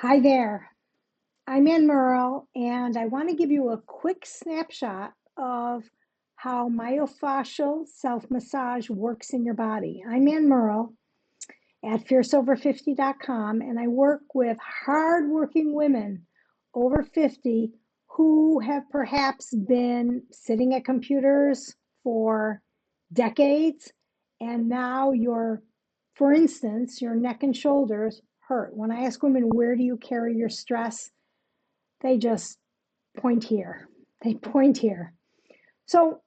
Hi there. I'm AnnMerle, and I want to give you a quick snapshot of how myofascial self massage works in your body. I'm AnnMerle at FierceOver50.com, and I work with hardworking women over 50 who have perhaps been sitting at computers for decades, and now for instance, your neck and shoulders hurt. When I ask women, where do you carry your stress? They just point here. They point here. So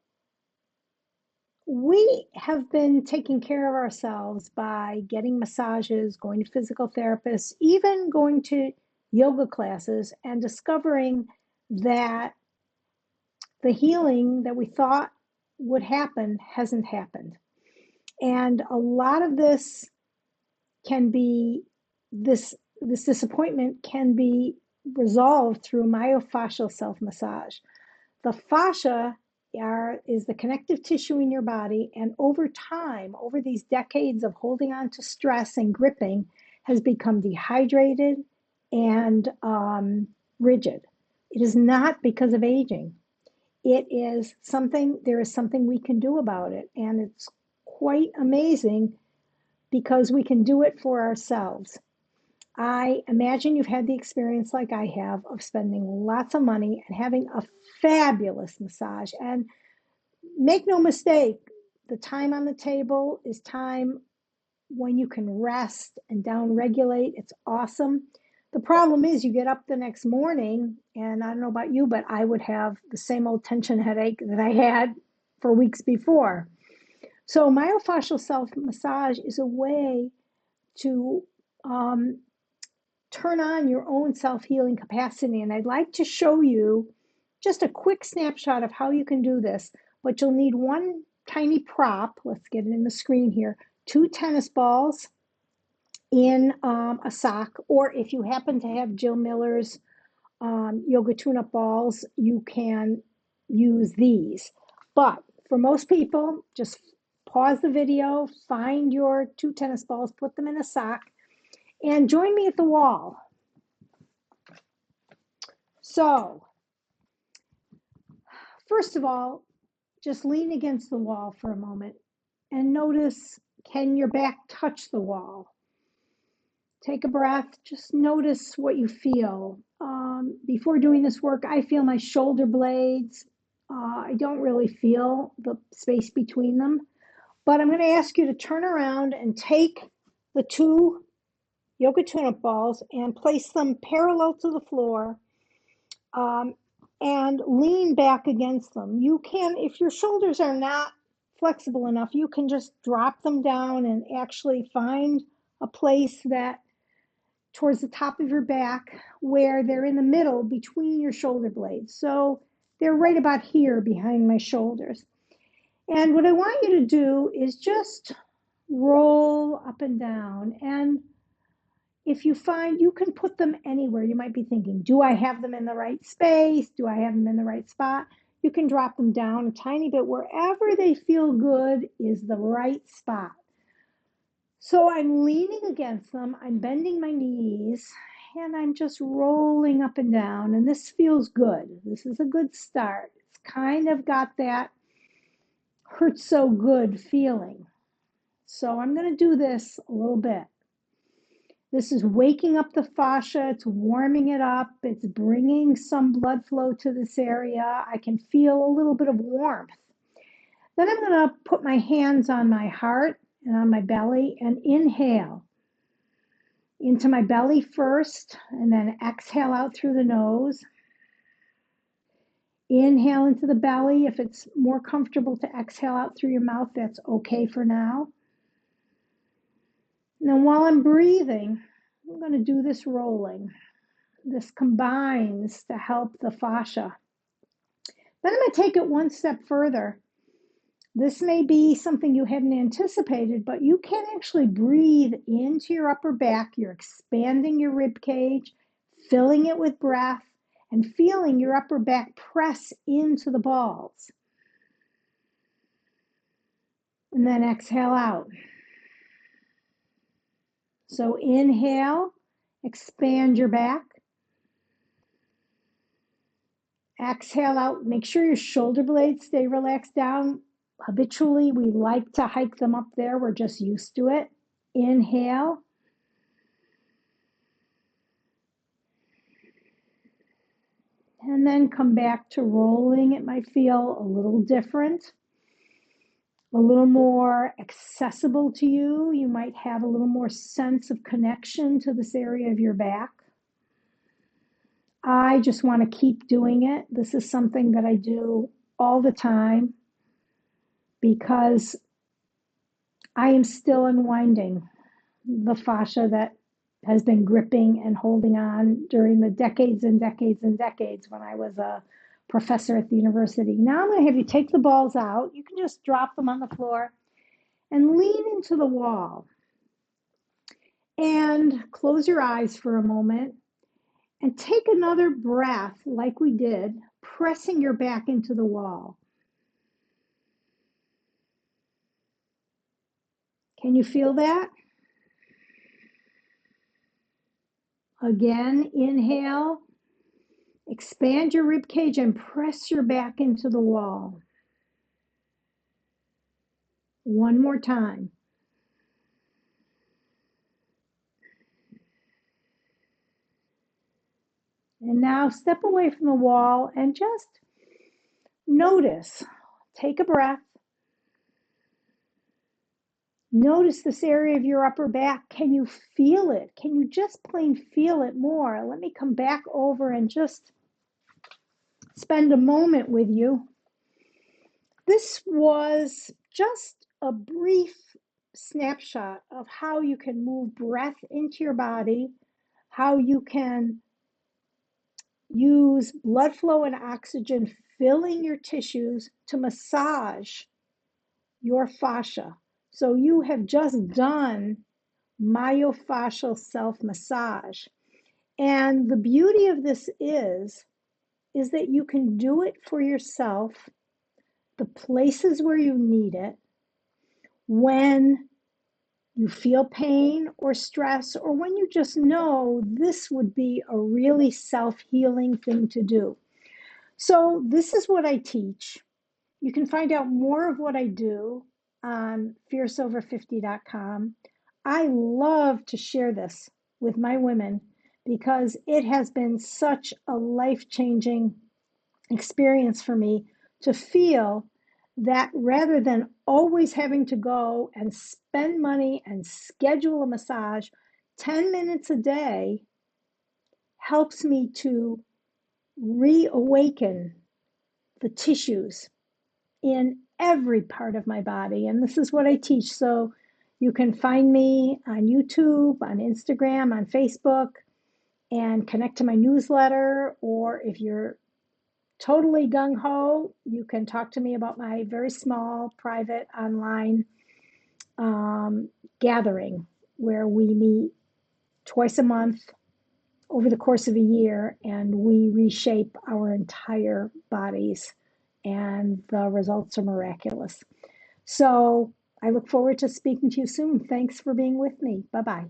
we have been taking care of ourselves by getting massages, going to physical therapists, even going to yoga classes, and discovering that the healing that we thought would happen hasn't happened. And a lot of this can be, this disappointment can be resolved through myofascial self-massage. The fascia is the connective tissue in your body, and over time, over these decades of holding on to stress and gripping, has become dehydrated and rigid. It is not because of aging. There is something we can do about it, and it's quite amazing because we can do it for ourselves. I imagine you've had the experience like I have of spending lots of money and having a fabulous massage. And make no mistake, the time on the table is time when you can rest and down regulate. It's awesome. The problem is you get up the next morning, and I don't know about you, but I would have the same old tension headache that I had for weeks before. So myofascial self-massage is a way to turn on your own self-healing capacity. And I'd like to show you just a quick snapshot of how you can do this, but you'll need one tiny prop. Let's get it in the screen here. 2 tennis balls in a sock, or if you happen to have Jill Miller's yoga tune-up balls, you can use these. But for most people, just pause the video, find your 2 tennis balls, put them in a sock, and join me at the wall. So, first of all, just lean against the wall for a moment and notice, can your back touch the wall? Take a breath, just notice what you feel. Before doing this work, I feel my shoulder blades. I don't really feel the space between them, but I'm going to ask you to turn around and take the 2 yoga tune-up balls and place them parallel to the floor. And lean back against them. You can, if your shoulders are not flexible enough, you can just drop them down and actually find a place that towards the top of your back where they're in the middle between your shoulder blades. So they're right about here behind my shoulders. And what I want you to do is just roll up and down. And if you find you can put them anywhere, you might be thinking, do I have them in the right space? Do I have them in the right spot? You can drop them down a tiny bit. Wherever they feel good is the right spot. So I'm leaning against them, I'm bending my knees, and I'm just rolling up and down. And this feels good. This is a good start. It's kind of got that hurt so good feeling. So I'm going to do this a little bit. This is waking up the fascia, it's warming it up, it's bringing some blood flow to this area. I can feel a little bit of warmth. Then I'm going to put my hands on my heart and on my belly and inhale into my belly first, and then exhale out through the nose. Inhale into the belly. If it's more comfortable to exhale out through your mouth, that's okay for now. And then while I'm breathing, I'm going to do this rolling. This combines to help the fascia. Then I'm going to take it one step further. This may be something you hadn't anticipated, but you can actually breathe into your upper back. You're expanding your rib cage, filling it with breath, and feeling your upper back press into the balls. And then exhale out. So inhale Expand your back. Exhale out. Make sure your shoulder blades stay relaxed down. Habitually, we like to hike them up there. We're just used to it. Inhale. And then come back to rolling. It might feel a little different, a little more accessible to you. You might have a little more sense of connection to this area of your back. I just want to keep doing it. This is something that I do all the time because I am still unwinding the fascia that has been gripping and holding on during the decades and decades and decades when I was a professor at the university. Now I'm going to have you take the balls out. You can just drop them on the floor and lean into the wall and close your eyes for a moment and take another breath like we did, pressing your back into the wall. Can you feel that? Again, inhale, expand your rib cage and press your back into the wall. One more time. And now step away from the wall and just notice. Take a breath. Notice this area of your upper back. Can you feel it? Can you just plain feel it more? Let me come back over and just spend a moment with you. This was just a brief snapshot of how you can move breath into your body, how you can use blood flow and oxygen filling your tissues to massage your fascia. So you have just done myofascial self-massage. And the beauty of this is that you can do it for yourself, the places where you need it, when you feel pain or stress, or when you just know this would be a really self-healing thing to do. So this is what I teach. You can find out more of what I do on FierceOver50.com. I love to share this with my women because it has been such a life-changing experience for me to feel that rather than always having to go and spend money and schedule a massage, 10 minutes a day helps me to reawaken the tissues in every part of my body. And this is what I teach. So you can find me on YouTube, on Instagram, on Facebook, and connect to my newsletter. Or if you're totally gung-ho, you can talk to me about my very small private online gathering where we meet twice a month over the course of a year and we reshape our entire bodies, and the results are miraculous. So I look forward to speaking to you soon. Thanks for being with me. Bye-bye.